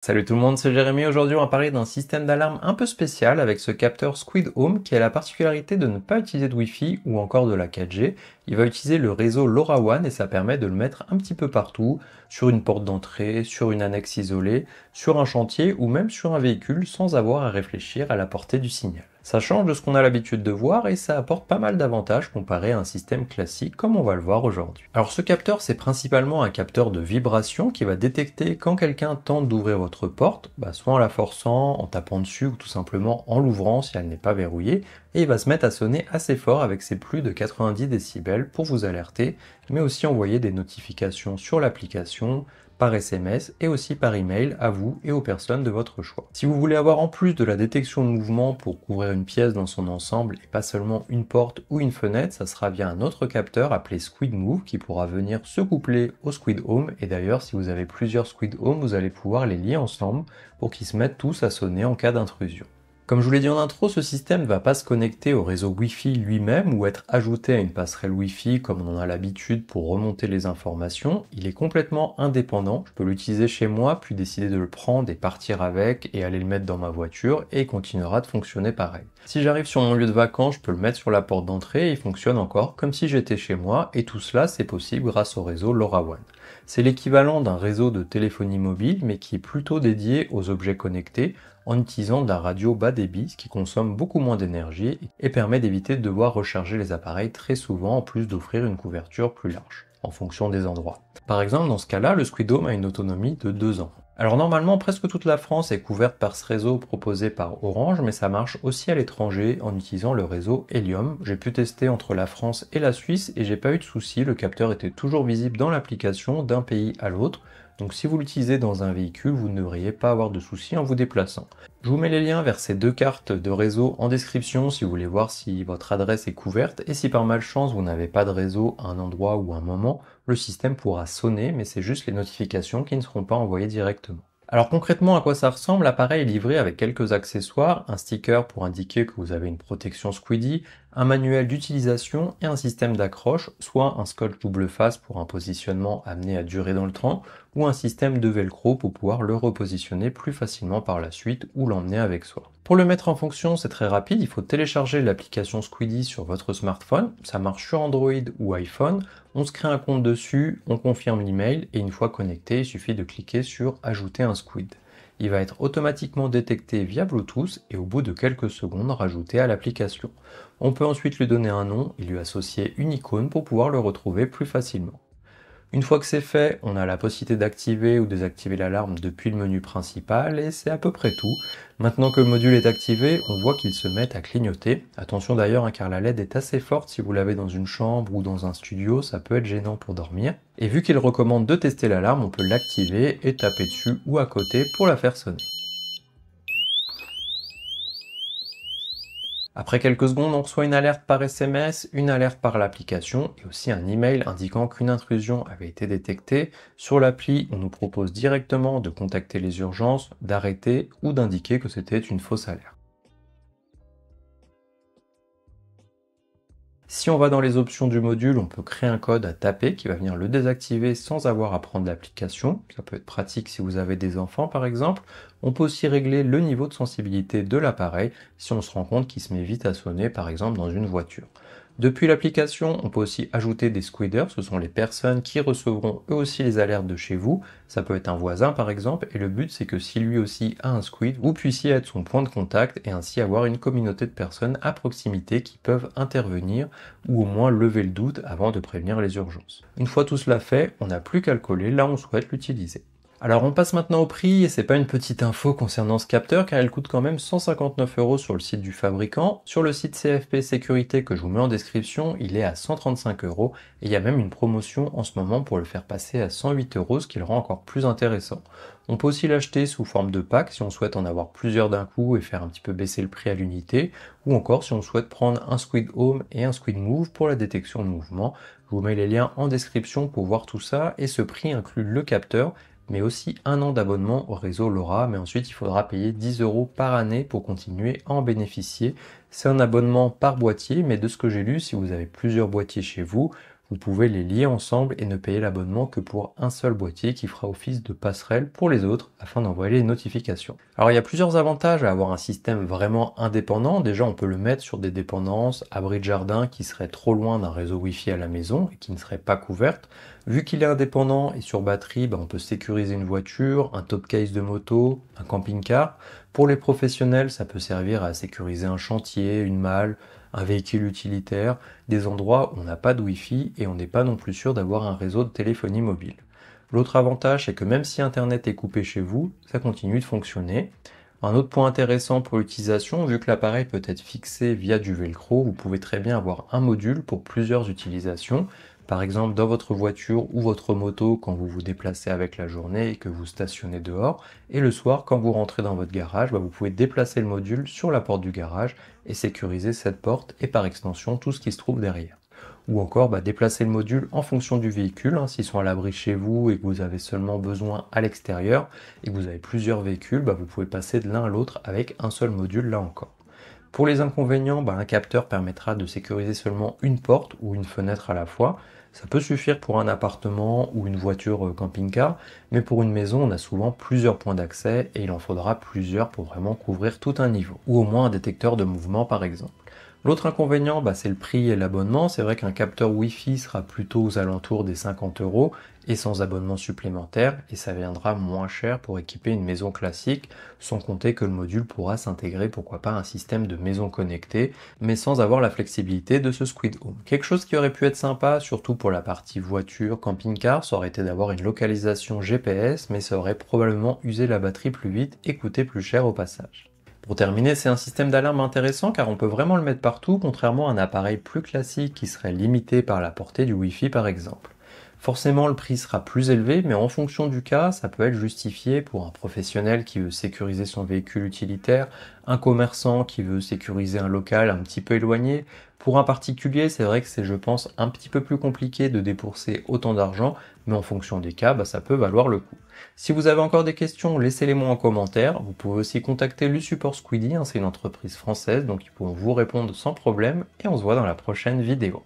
Salut tout le monde, c'est Jérémy. Aujourd'hui, on va parler d'un système d'alarme un peu spécial avec ce capteur Squid Home qui a la particularité de ne pas utiliser de Wi-Fi ou encore de la 4G. Il va utiliser le réseau LoRaWAN et ça permet de le mettre un petit peu partout, sur une porte d'entrée, sur une annexe isolée, sur un chantier ou même sur un véhicule sans avoir à réfléchir à la portée du signal. Ça change de ce qu'on a l'habitude de voir et ça apporte pas mal d'avantages comparé à un système classique comme on va le voir aujourd'hui. Alors ce capteur, c'est principalement un capteur de vibration qui va détecter quand quelqu'un tente d'ouvrir votre porte, soit en la forçant, en tapant dessus ou tout simplement en l'ouvrant si elle n'est pas verrouillée, et il va se mettre à sonner assez fort avec ses plus de 90 décibels pour vous alerter, mais aussi envoyer des notifications sur l'application, par SMS et aussi par email à vous et aux personnes de votre choix. Si vous voulez avoir en plus de la détection de mouvement pour couvrir une pièce dans son ensemble et pas seulement une porte ou une fenêtre, ça sera via un autre capteur appelé Squid Move qui pourra venir se coupler au Squid Home, et d'ailleurs si vous avez plusieurs Squid Home, vous allez pouvoir les lier ensemble pour qu'ils se mettent tous à sonner en cas d'intrusion. Comme je vous l'ai dit en intro, ce système ne va pas se connecter au réseau Wi-Fi lui-même ou être ajouté à une passerelle Wi-Fi comme on en a l'habitude pour remonter les informations. Il est complètement indépendant. Je peux l'utiliser chez moi, puis décider de le prendre et partir avec et aller le mettre dans ma voiture et il continuera de fonctionner pareil. Si j'arrive sur mon lieu de vacances, je peux le mettre sur la porte d'entrée et il fonctionne encore comme si j'étais chez moi, et tout cela c'est possible grâce au réseau LoRaWAN. C'est l'équivalent d'un réseau de téléphonie mobile mais qui est plutôt dédié aux objets connectés en utilisant de la radio bas débit, ce qui consomme beaucoup moins d'énergie et permet d'éviter de devoir recharger les appareils très souvent en plus d'offrir une couverture plus large, en fonction des endroits. Par exemple, dans ce cas-là, le Squid Home a une autonomie de 2 ans. Alors normalement, presque toute la France est couverte par ce réseau proposé par Orange, mais ça marche aussi à l'étranger en utilisant le réseau Helium. J'ai pu tester entre la France et la Suisse et j'ai pas eu de soucis, le capteur était toujours visible dans l'application d'un pays à l'autre. Donc si vous l'utilisez dans un véhicule, vous ne devriez pas avoir de soucis en vous déplaçant. Je vous mets les liens vers ces deux cartes de réseau en description si vous voulez voir si votre adresse est couverte, et si par malchance vous n'avez pas de réseau à un endroit ou un moment, le système pourra sonner, mais c'est juste les notifications qui ne seront pas envoyées directement. Alors concrètement, à quoi ça ressemble? L'appareil est livré avec quelques accessoires, un sticker pour indiquer que vous avez une protection Squiddy, un manuel d'utilisation et un système d'accroche, soit un scotch double face pour un positionnement amené à durer dans le temps, ou un système de velcro pour pouvoir le repositionner plus facilement par la suite ou l'emmener avec soi. Pour le mettre en fonction, c'est très rapide, il faut télécharger l'application Squiddy sur votre smartphone, ça marche sur Android ou iPhone, on se crée un compte dessus, on confirme l'email et une fois connecté, il suffit de cliquer sur ajouter un squid. Il va être automatiquement détecté via Bluetooth et au bout de quelques secondes rajouté à l'application. On peut ensuite lui donner un nom et lui associer une icône pour pouvoir le retrouver plus facilement. Une fois que c'est fait, on a la possibilité d'activer ou désactiver l'alarme depuis le menu principal et c'est à peu près tout. Maintenant que le module est activé, on voit qu'il se met à clignoter. Attention d'ailleurs, car la LED est assez forte, si vous l'avez dans une chambre ou dans un studio, ça peut être gênant pour dormir. Et vu qu'il recommande de tester l'alarme, on peut l'activer et taper dessus ou à côté pour la faire sonner. Après quelques secondes, on reçoit une alerte par SMS, une alerte par l'application et aussi un email indiquant qu'une intrusion avait été détectée. Sur l'appli, on nous propose directement de contacter les urgences, d'arrêter ou d'indiquer que c'était une fausse alerte. Si on va dans les options du module, on peut créer un code à taper qui va venir le désactiver sans avoir à prendre l'application. Ça peut être pratique si vous avez des enfants par exemple. On peut aussi régler le niveau de sensibilité de l'appareil si on se rend compte qu'il se met vite à sonner par exemple dans une voiture. Depuis l'application, on peut aussi ajouter des squeeders, ce sont les personnes qui recevront eux aussi les alertes de chez vous. Ça peut être un voisin par exemple, et le but c'est que si lui aussi a un squid, vous puissiez être son point de contact et ainsi avoir une communauté de personnes à proximité qui peuvent intervenir ou au moins lever le doute avant de prévenir les urgences. Une fois tout cela fait, on n'a plus qu'à le coller là où on souhaite l'utiliser. Alors on passe maintenant au prix, et c'est pas une petite info concernant ce capteur car il coûte quand même 159 € sur le site du fabricant. Sur le site CFP Sécurité que je vous mets en description, il est à 135 € et il y a même une promotion en ce moment pour le faire passer à 108 €, ce qui le rend encore plus intéressant. On peut aussi l'acheter sous forme de pack si on souhaite en avoir plusieurs d'un coup et faire un petit peu baisser le prix à l'unité, ou encore si on souhaite prendre un Squid Home et un Squid Move pour la détection de mouvement. Je vous mets les liens en description pour voir tout ça, et ce prix inclut le capteur, mais aussi un an d'abonnement au réseau LoRa, mais ensuite il faudra payer 10 € par année pour continuer à en bénéficier. C'est un abonnement par boîtier, mais de ce que j'ai lu, si vous avez plusieurs boîtiers chez vous, vous pouvez les lier ensemble et ne payer l'abonnement que pour un seul boîtier qui fera office de passerelle pour les autres afin d'envoyer les notifications. Alors il y a plusieurs avantages à avoir un système vraiment indépendant. Déjà on peut le mettre sur des dépendances, abris de jardin qui seraient trop loin d'un réseau Wi-Fi à la maison et qui ne seraient pas couvertes. Vu qu'il est indépendant et sur batterie, on peut sécuriser une voiture, un top case de moto, un camping-car. Pour les professionnels, ça peut servir à sécuriser un chantier, une malle, un véhicule utilitaire, des endroits où on n'a pas de Wi-Fi et on n'est pas non plus sûr d'avoir un réseau de téléphonie mobile. L'autre avantage, c'est que même si Internet est coupé chez vous, ça continue de fonctionner. Un autre point intéressant pour l'utilisation, vu que l'appareil peut être fixé via du velcro, vous pouvez très bien avoir un module pour plusieurs utilisations. Par exemple, dans votre voiture ou votre moto quand vous vous déplacez avec la journée et que vous stationnez dehors. Et le soir, quand vous rentrez dans votre garage, vous pouvez déplacer le module sur la porte du garage et sécuriser cette porte et par extension tout ce qui se trouve derrière. Ou encore déplacer le module en fonction du véhicule, s'ils sont à l'abri chez vous et que vous avez seulement besoin à l'extérieur et que vous avez plusieurs véhicules, vous pouvez passer de l'un à l'autre avec un seul module là encore. Pour les inconvénients, un capteur permettra de sécuriser seulement une porte ou une fenêtre à la fois. Ça peut suffire pour un appartement ou une voiture camping-car, mais pour une maison, on a souvent plusieurs points d'accès et il en faudra plusieurs pour vraiment couvrir tout un niveau, ou au moins un détecteur de mouvement par exemple. L'autre inconvénient, c'est le prix et l'abonnement. C'est vrai qu'un capteur Wi-Fi sera plutôt aux alentours des 50 € et sans abonnement supplémentaire, et ça viendra moins cher pour équiper une maison classique, sans compter que le module pourra s'intégrer, pourquoi pas, à un système de maison connectée, mais sans avoir la flexibilité de ce Squid Home. Quelque chose qui aurait pu être sympa, surtout pour la partie voiture, camping-car, ça aurait été d'avoir une localisation GPS, mais ça aurait probablement usé la batterie plus vite et coûté plus cher au passage. Pour terminer, c'est un système d'alarme intéressant car on peut vraiment le mettre partout, contrairement à un appareil plus classique qui serait limité par la portée du Wi-Fi par exemple. Forcément, le prix sera plus élevé, mais en fonction du cas, ça peut être justifié pour un professionnel qui veut sécuriser son véhicule utilitaire, un commerçant qui veut sécuriser un local un petit peu éloigné. Pour un particulier, c'est vrai que c'est, je pense, un petit peu plus compliqué de débourser autant d'argent, mais en fonction des cas, ça peut valoir le coup. Si vous avez encore des questions, laissez-les-moi en commentaire. Vous pouvez aussi contacter le support Squeedy, c'est une entreprise française, donc ils pourront vous répondre sans problème, et on se voit dans la prochaine vidéo.